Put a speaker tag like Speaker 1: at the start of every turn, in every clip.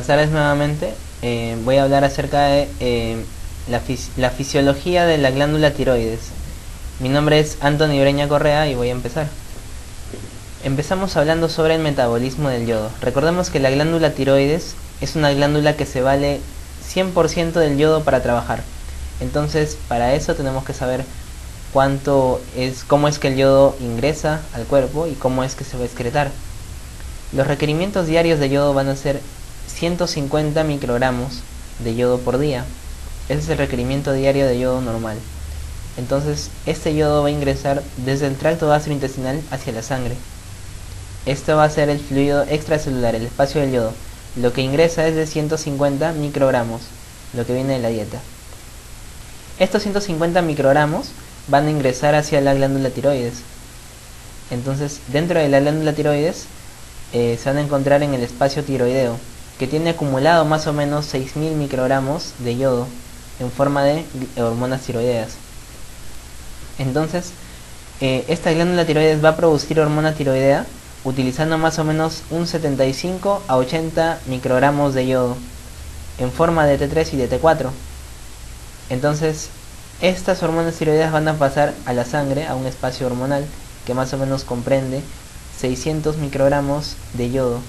Speaker 1: Buenas tardes nuevamente. Voy a hablar acerca de la fisiología de la glándula tiroides. Mi nombre es Anthony Breña Correa y voy a empezar. Empezamos hablando sobre el metabolismo del yodo. Recordemos que la glándula tiroides es una glándula que se vale 100% del yodo para trabajar. Entonces, para eso tenemos que saber cómo es que el yodo ingresa al cuerpo y cómo es que se va a excretar. Los requerimientos diarios de yodo van a ser 150 microgramos de yodo por día. Ese es el requerimiento diario de yodo normal. Entonces, este yodo va a ingresar desde el tracto gastrointestinal hacia la sangre. Esto va a ser el fluido extracelular, el espacio del yodo. Lo que ingresa es de 150 microgramos, lo que viene de la dieta. Estos 150 microgramos van a ingresar hacia la glándula tiroides. Entonces, dentro de la glándula tiroides se van a encontrar en el espacio tiroideo, que tiene acumulado más o menos 6000 microgramos de yodo en forma de hormonas tiroideas. Entonces, esta glándula tiroides va a producir hormona tiroidea utilizando más o menos un 75 a 80 microgramos de yodo en forma de T3 y de T4. Entonces, estas hormonas tiroideas van a pasar a la sangre, a un espacio hormonal que más o menos comprende 600 microgramos de yodo.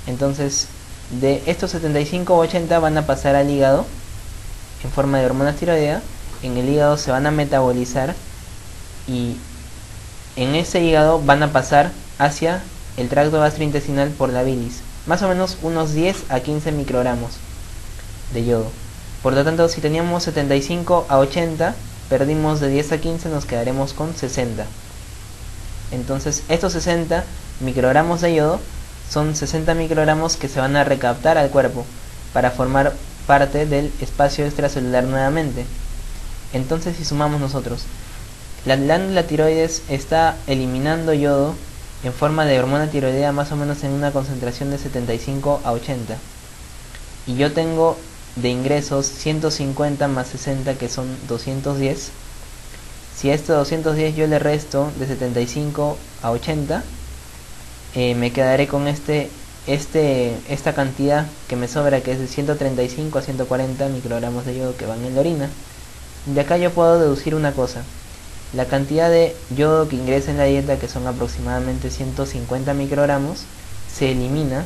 Speaker 1: Entonces, de estos 75 o 80 van a pasar al hígado en forma de hormonas tiroidea. En el hígado se van a metabolizar y en ese hígado van a pasar hacia el tracto gastrointestinal por la bilis, más o menos unos 10 a 15 microgramos de yodo. Por lo tanto, si teníamos 75 a 80, perdimos de 10 a 15, nos quedaremos con 60. Entonces, estos 60 microgramos de yodo son 60 microgramos que se van a recaptar al cuerpo para formar parte del espacio extracelular nuevamente. Entonces, si sumamos nosotros, la glándula tiroides está eliminando yodo en forma de hormona tiroidea más o menos en una concentración de 75 a 80. Y yo tengo de ingresos 150 más 60, que son 210. Si a esto 210 yo le resto de 75 a 80, me quedaré con esta cantidad que me sobra, que es de 135 a 140 microgramos de yodo que van en la orina. De acá yo puedo deducir una cosa: la cantidad de yodo que ingresa en la dieta, que son aproximadamente 150 microgramos, se elimina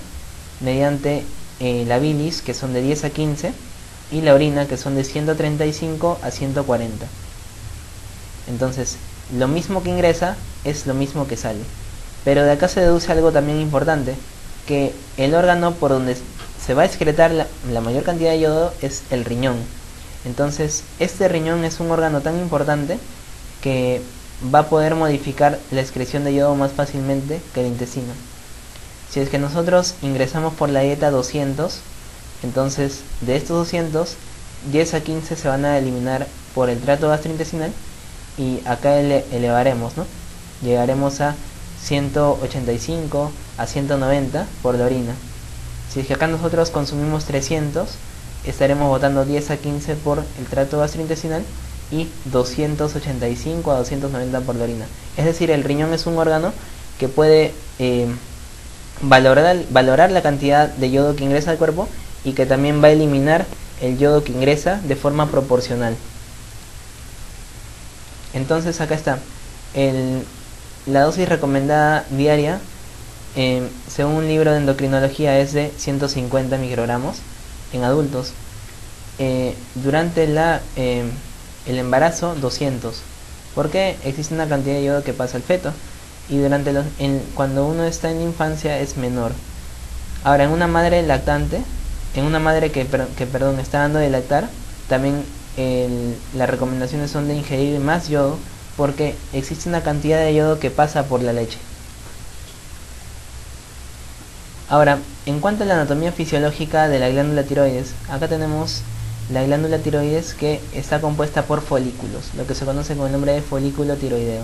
Speaker 1: mediante la bilis, que son de 10 a 15, y la orina, que son de 135 a 140. Entonces, lo mismo que ingresa es lo mismo que sale. Pero de acá se deduce algo también importante, que el órgano por donde se va a excretar la mayor cantidad de yodo es el riñón. Entonces, este riñón es un órgano tan importante que va a poder modificar la excreción de yodo más fácilmente que el intestino. Si es que nosotros ingresamos por la dieta 200, entonces de estos 200, 10 a 15 se van a eliminar por el tracto gastrointestinal y acá elevaremos, ¿no? Llegaremos a 185 a 190 por la orina. Si es que acá nosotros consumimos 300, estaremos botando 10 a 15 por el tracto gastrointestinal y 285 a 290 por la orina. Es decir, el riñón es un órgano que puede valorar la cantidad de yodo que ingresa al cuerpo y que también va a eliminar el yodo que ingresa de forma proporcional. Entonces acá está la dosis recomendada diaria, según un libro de endocrinología, es de 150 microgramos en adultos. Durante el embarazo 200, porque existe una cantidad de yodo que pasa al feto, y cuando uno está en infancia es menor. Ahora, en una madre lactante, en una madre que está dando de lactar, también las recomendaciones son de ingerir más yodo, porque existe una cantidad de yodo que pasa por la leche. Ahora, en cuanto a la anatomía fisiológica de la glándula tiroides, acá tenemos la glándula tiroides, que está compuesta por folículos, lo que se conoce con el nombre de folículo tiroideo.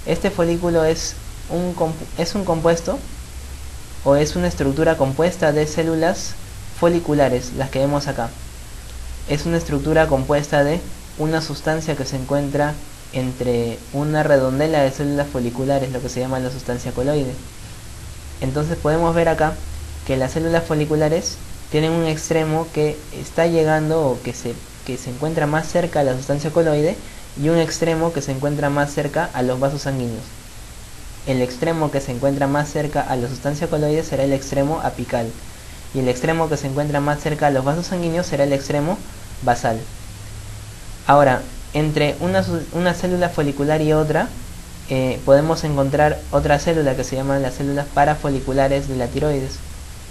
Speaker 1: Este folículo es un compuesto, o es una estructura compuesta de células foliculares, las que vemos acá. Es una estructura compuesta de una sustancia que se encuentra entre una redondela de células foliculares, lo que se llama la sustancia coloide. Entonces podemos ver acá que las células foliculares tienen un extremo que está llegando o que se encuentra más cerca a la sustancia coloide y un extremo que se encuentra más cerca a los vasos sanguíneos. El extremo que se encuentra más cerca a la sustancia coloide será el extremo apical y el extremo que se encuentra más cerca a los vasos sanguíneos será el extremo basal. Ahora, entre una célula folicular y otra, podemos encontrar otra célula que se llaman las células parafoliculares de la tiroides,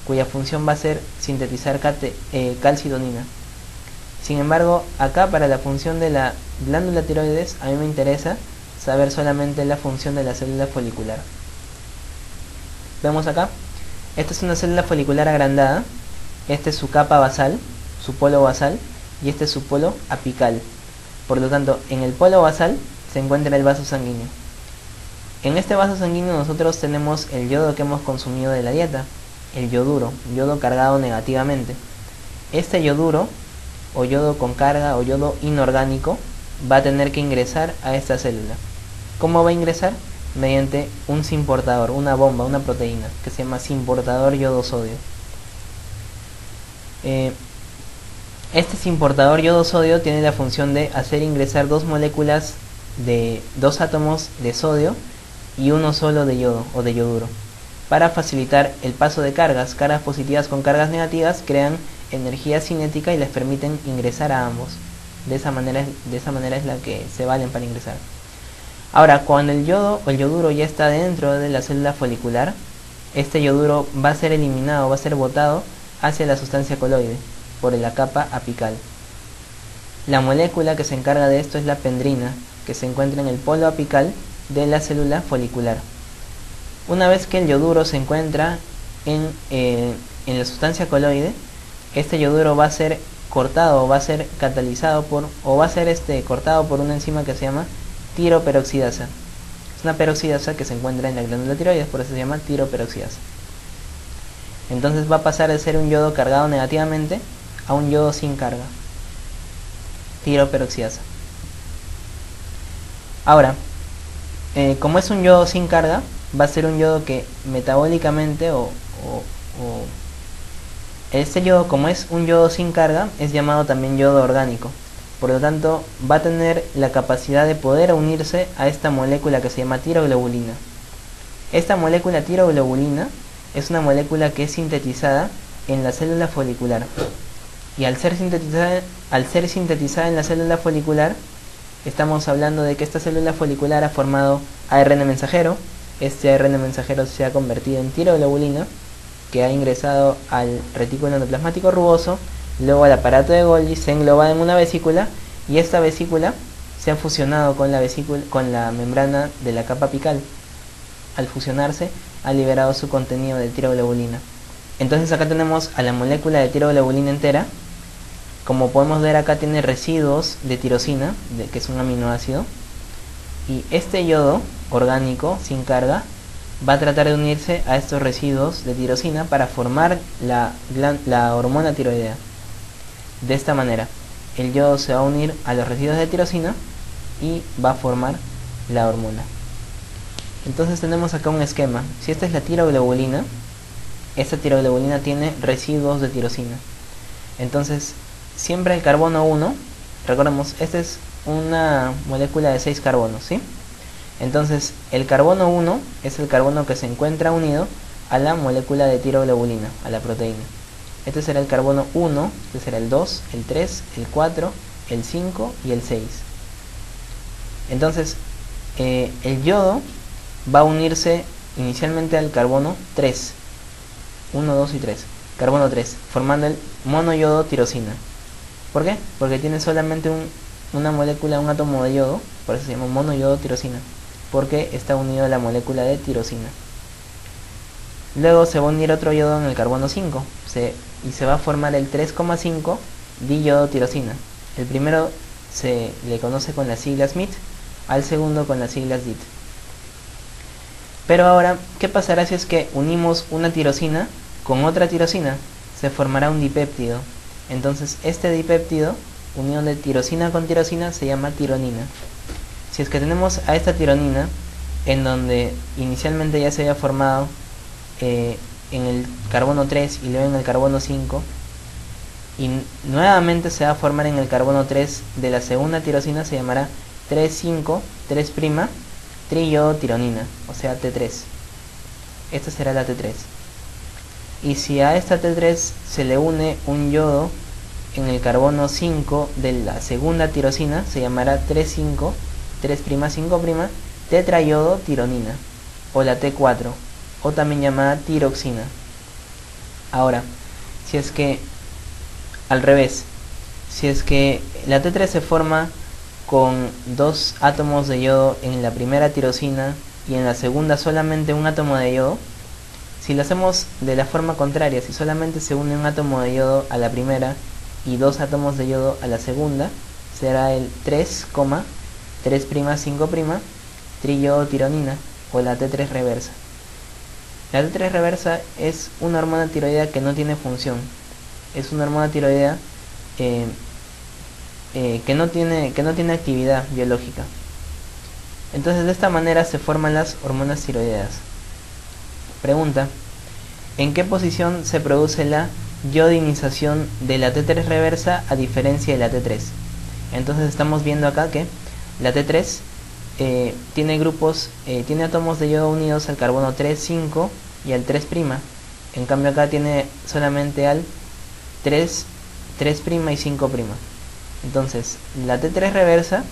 Speaker 1: cuya función va a ser sintetizar calcidonina. Sin embargo, acá para la función de la glándula tiroides, a mí me interesa saber solamente la función de la célula folicular. Vemos acá, esta es una célula folicular agrandada, este es su capa basal, su polo basal, y este es su polo apical. Por lo tanto, en el polo basal se encuentra el vaso sanguíneo. En este vaso sanguíneo nosotros tenemos el yodo que hemos consumido de la dieta, el yoduro, yodo cargado negativamente. Este yoduro, o yodo con carga, o yodo inorgánico, va a tener que ingresar a esta célula. ¿Cómo va a ingresar? Mediante un simportador, una bomba, una proteína, que se llama simportador yodo-sodio. Este simportador yodo-sodio tiene la función de hacer ingresar dos moléculas de dos átomos de sodio y uno solo de yodo o de yoduro, para facilitar el paso de cargas. Cargas positivas con cargas negativas crean energía cinética y les permiten ingresar a ambos. De esa manera es la que se valen para ingresar. Ahora, cuando el yodo o el yoduro ya está dentro de la célula folicular, este yoduro va a ser eliminado, va a ser botado hacia la sustancia coloide por la capa apical. La molécula que se encarga de esto es la pendrina, que se encuentra en el polo apical de la célula folicular. Una vez que el yoduro se encuentra en la sustancia coloide, este yoduro va a ser cortado, va a ser catalizado o va a ser cortado por una enzima que se llama tiroperoxidasa. Es una peroxidasa que se encuentra en la glándula tiroides, por eso se llama tiroperoxidasa. Entonces va a pasar de ser un yodo cargado negativamente a un yodo sin carga, tiroperoxidasa. Ahora, como es un yodo sin carga, va a ser un yodo que metabólicamente este yodo, como es un yodo sin carga, es llamado también yodo orgánico. Por lo tanto, va a tener la capacidad de poder unirse a esta molécula que se llama tiroglobulina. Esta molécula tiroglobulina es una molécula que es sintetizada en la célula folicular. Y al ser sintetizada en la célula folicular, estamos hablando de que esta célula folicular ha formado ARN mensajero. Este ARN mensajero se ha convertido en tiroglobulina, que ha ingresado al retículo endoplasmático rugoso, luego al aparato de Golgi, se engloba en una vesícula, y esta vesícula se ha fusionado con la membrana de la capa apical. Al fusionarse, ha liberado su contenido de tiroglobulina. Entonces acá tenemos a la molécula de tiroglobulina entera. Como podemos ver, acá tiene residuos de tirosina, que es un aminoácido, y este yodo orgánico sin carga va a tratar de unirse a estos residuos de tirosina para formar la hormona tiroidea. De esta manera, el yodo se va a unir a los residuos de tirosina y va a formar la hormona. Entonces tenemos acá un esquema. Si esta es la tiroglobulina, esta tiroglobulina tiene residuos de tirosina. Entonces, siempre el carbono 1, recordemos, esta es una molécula de 6 carbonos, ¿sí? Entonces, el carbono 1 es el carbono que se encuentra unido a la molécula de tiroglobulina, a la proteína. Este será el carbono 1, este será el 2, el 3, el 4, el 5 y el 6. Entonces, el yodo va a unirse inicialmente al carbono 3. 1, 2 y 3. Carbono 3, formando el monoyodo tirosina. ¿Por qué? Porque tiene solamente una molécula, un átomo de yodo, por eso se llama monoyodo tirosina, porque está unido a la molécula de tirosina. Luego se va a unir otro yodo en el carbono 5 y se va a formar el 3,5 diyodo tirosina. El primero se le conoce con las siglas MIT, al segundo con las siglas DIT. Pero ahora, ¿qué pasará si es que unimos una tirosina con otra tirosina? Se formará un dipéptido. Entonces este dipéptido, unión de tirosina con tirosina, se llama tironina. Si es que tenemos a esta tironina, en donde inicialmente ya se había formado en el carbono 3 y luego en el carbono 5 y nuevamente se va a formar en el carbono 3 de la segunda tirosina, se llamará 3,5,3' triiodotironina, o sea T3. Esta será la T3. Y si a esta T3 se le une un yodo en el carbono 5 de la segunda tirosina, se llamará 3,5,5' tetraiodotironina, o la T4, o también llamada tiroxina. Ahora, si es que al revés, si es que la T3 se forma con 2 átomos de yodo en la primera tirosina y en la segunda solamente un átomo de yodo, si lo hacemos de la forma contraria, si solamente se une un átomo de yodo a la primera y 2 átomos de yodo a la segunda, será el 3,3'5' triiodotironina, o la T3 reversa. La T3 reversa es una hormona tiroidea que no tiene función. Es una hormona tiroidea que no tiene actividad biológica. Entonces de esta manera se forman las hormonas tiroideas. Pregunta: ¿en qué posición se produce la iodinización de la T3 reversa a diferencia de la T3? Entonces estamos viendo acá que la T3 tiene átomos de yodo unidos al carbono 3, 5 y al 3'. En cambio acá tiene solamente al 3' y 5'. Entonces la T3 reversa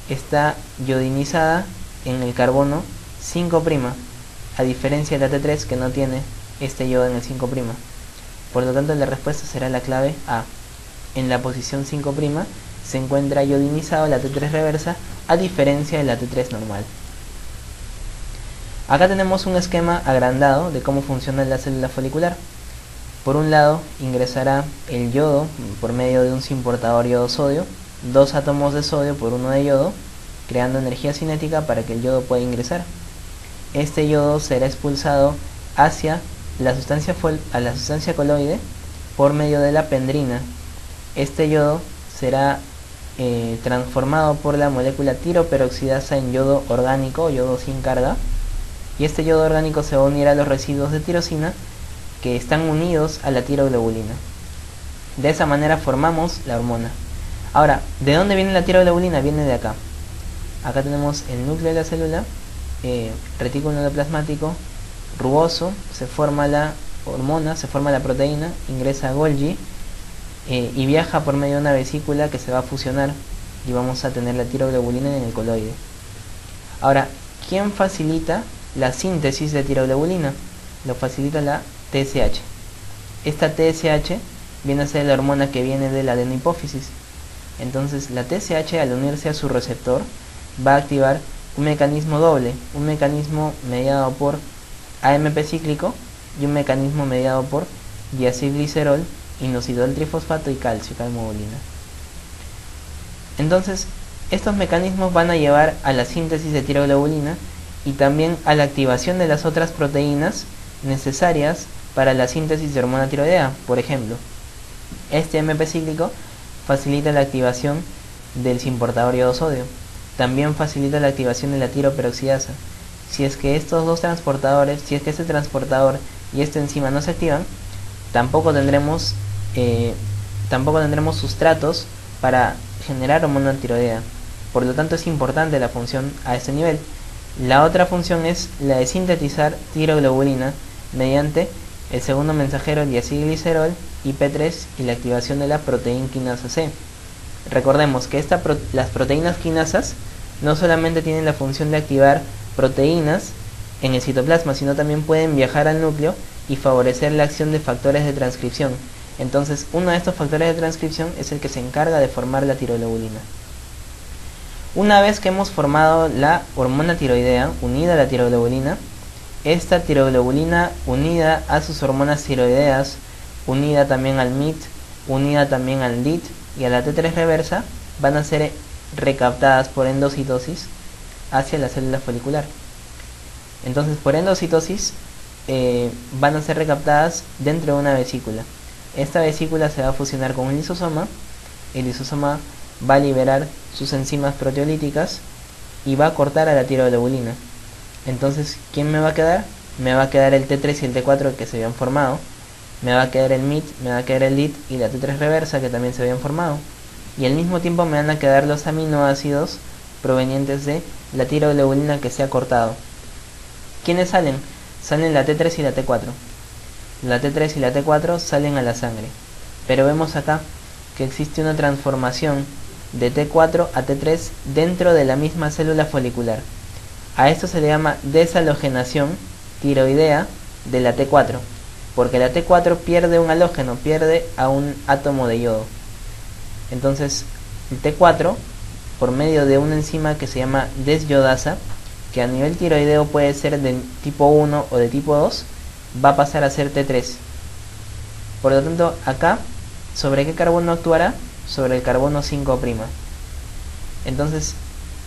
Speaker 1: está iodinizada en el carbono 5', a diferencia de la T3 que no tiene este yodo en el 5'. Por lo tanto la respuesta será la clave A. En la posición 5' se encuentra iodinizado la T3 reversa, a diferencia de la T3 normal. Acá tenemos un esquema agrandado de cómo funciona la célula folicular. Por un lado ingresará el yodo por medio de un simportador yodo-sodio, 2 átomos de sodio por 1 de yodo, creando energía cinética para que el yodo pueda ingresar. Este yodo será expulsado hacia la sustancia coloide por medio de la pendrina. Este yodo será transformado por la molécula tiroperoxidasa en yodo orgánico o yodo sin carga, y este yodo orgánico se va a unir a los residuos de tirosina que están unidos a la tiroglobulina. De esa manera formamos la hormona. Ahora, ¿de dónde viene la tiroglobulina? Viene de acá. Acá tenemos el núcleo de la célula, retículo endoplasmático rugoso, se forma la hormona, se forma la proteína, ingresa a Golgi y viaja por medio de una vesícula que se va a fusionar y vamos a tener la tiroglobulina en el coloide. Ahora, ¿quién facilita la síntesis de tiroglobulina? Lo facilita la TSH. Esta TSH viene a ser la hormona que viene de la adenohipófisis. Entonces la TSH, al unirse a su receptor, va a activar un mecanismo doble, un mecanismo mediado por AMP cíclico y un mecanismo mediado por diacilglicerol, inositol trifosfato y calcio, calmodulina. Entonces estos mecanismos van a llevar a la síntesis de tiroglobulina y también a la activación de las otras proteínas necesarias para la síntesis de hormona tiroidea. Por ejemplo, este AMP cíclico facilita la activación del simportador yodo-sodio, también facilita la activación de la tiroperoxidasa. Si es que estos dos transportadores, si es que este transportador y esta enzima no se activan, tampoco tendremos sustratos para generar hormona tiroidea. Por lo tanto es importante la función a este nivel. La otra función es la de sintetizar tiroglobulina mediante el segundo mensajero diacilglicerol IP3 y la activación de la proteína quinasa C. Recordemos que las proteínas quinasas no solamente tienen la función de activar proteínas en el citoplasma, sino también pueden viajar al núcleo y favorecer la acción de factores de transcripción. Entonces, uno de estos factores de transcripción es el que se encarga de formar la tiroglobulina. Una vez que hemos formado la hormona tiroidea unida a la tiroglobulina, esta tiroglobulina unida a sus hormonas tiroideas, unida también al MIT, unida también al DIT y a la T3 reversa, van a ser recaptadas por endocitosis hacia la célula folicular. Entonces, por endocitosis van a ser recaptadas dentro de una vesícula. Esta vesícula se va a fusionar con un lisosoma. El lisosoma va a liberar sus enzimas proteolíticas y va a cortar a la tiroglobulina. Entonces, ¿quién me va a quedar? Me va a quedar el T3 y el T4 que se habían formado. me va a quedar el MIT, me va a quedar el LIT y la T3 reversa que también se habían formado. Y al mismo tiempo me van a quedar los aminoácidos provenientes de la tiroglobulina que se ha cortado. ¿Quiénes salen? Salen la T3 y la T4. La T3 y la T4 salen a la sangre. Pero vemos acá que existe una transformación de T4 a T3 dentro de la misma célula folicular. A esto se le llama deshalogenación tiroidea de la T4, porque la T4 pierde un halógeno, pierde a un átomo de yodo. Entonces el T4, por medio de una enzima que se llama desyodasa, que a nivel tiroideo puede ser de tipo 1 o de tipo 2, va a pasar a ser T3. Por lo tanto, acá, ¿sobre qué carbono actuará? Sobre el carbono 5'. Entonces,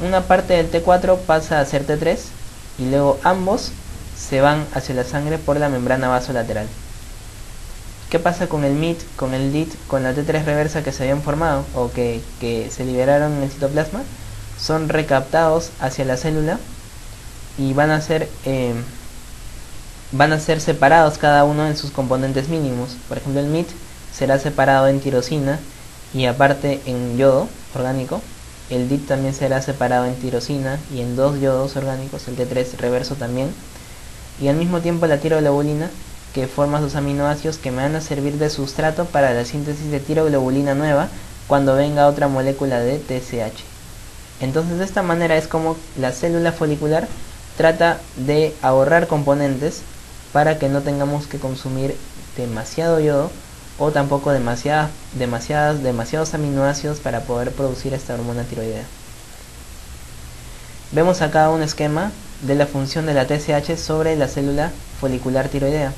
Speaker 1: una parte del T4 pasa a ser T3 y luego ambos se van hacia la sangre por la membrana vasolateral. ¿Qué pasa con el MIT, con el LIT, con la T3 reversa que se habían formado o que se liberaron en el citoplasma? Son recaptados hacia la célula y van a ser separados cada uno en sus componentes mínimos. Por ejemplo, el MIT será separado en tirosina y aparte en yodo orgánico. El DIT también será separado en tirosina y en 2 yodos orgánicos, el T3 reverso también. Y al mismo tiempo la tiroglobulina, que forma sus aminoácidos que me van a servir de sustrato para la síntesis de tiroglobulina nueva cuando venga otra molécula de TSH. Entonces de esta manera es como la célula folicular trata de ahorrar componentes para que no tengamos que consumir demasiado yodo o tampoco demasiados aminoácidos para poder producir esta hormona tiroidea. Vemos acá un esquema de la función de la TSH sobre la célula folicular tiroidea.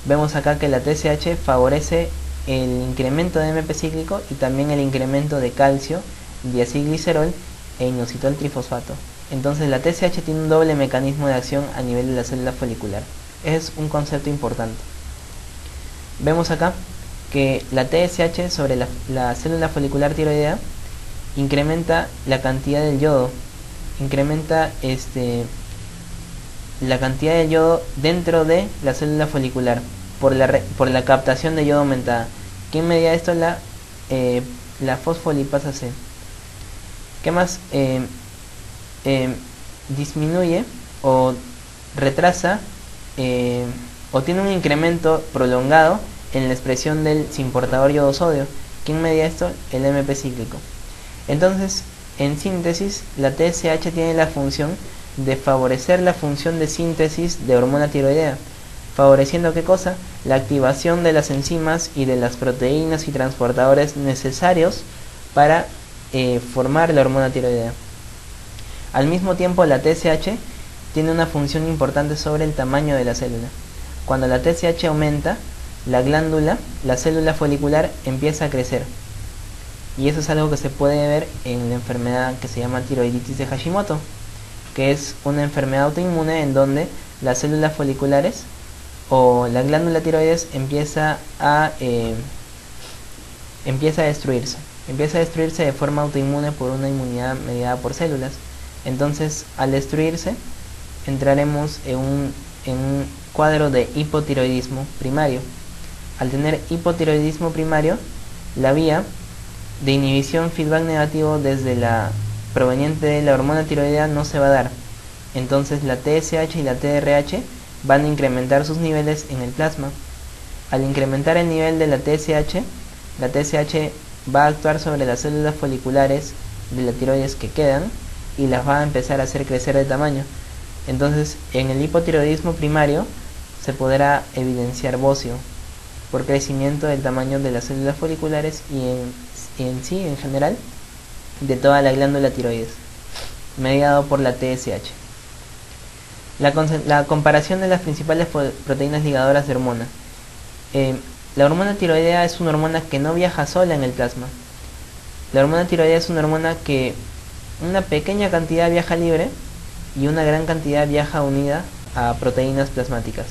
Speaker 1: Vemos acá que la TSH favorece el incremento de AMP cíclico y también el incremento de calcio, diacilglicerol e inositol trifosfato. Entonces la TSH tiene un doble mecanismo de acción a nivel de la célula folicular. Es un concepto importante. Vemos acá que la TSH sobre la célula folicular tiroidea incrementa la cantidad del yodo, incrementa la cantidad de yodo dentro de la célula folicular por la captación de yodo aumentada. ¿Quién medía esto? La fosfolipasa C. ¿Qué más? Disminuye o retrasa o tiene un incremento prolongado en la expresión del simportador yodo-sodio. ¿Quién medía esto? El AMP cíclico. Entonces, en síntesis, la TSH tiene la función de favorecer la función de síntesis de hormona tiroidea. ¿Favoreciendo qué cosa? La activación de las enzimas y de las proteínas y transportadores necesarios para formar la hormona tiroidea. Al mismo tiempo, la TSH tiene una función importante sobre el tamaño de la célula. Cuando la TSH aumenta, la célula folicular empieza a crecer. Y eso es algo que se puede ver en la enfermedad que se llama tiroiditis de Hashimoto, que es una enfermedad autoinmune en donde las células foliculares o la glándula tiroides empieza a destruirse. Empieza a destruirse de forma autoinmune por una inmunidad mediada por células. Entonces, al destruirse, entraremos en un cuadro de hipotiroidismo primario. Al tener hipotiroidismo primario, la vía de inhibición feedback negativo desde la proveniente de la hormona tiroidea no se va a dar. Entonces la TSH y la TRH van a incrementar sus niveles en el plasma. Al incrementar el nivel de la TSH va a actuar sobre las células foliculares de la tiroides que quedan y las va a empezar a hacer crecer de tamaño. Entonces, en el hipotiroidismo primario se podrá evidenciar bocio por crecimiento del tamaño de las células foliculares y en general, de toda la glándula tiroides, mediado por la TSH. La comparación de las principales proteínas ligadoras de hormona. La hormona tiroidea es una hormona que no viaja sola en el plasma. La hormona tiroidea es una hormona que una pequeña cantidad viaja libre y una gran cantidad viaja unida a proteínas plasmáticas.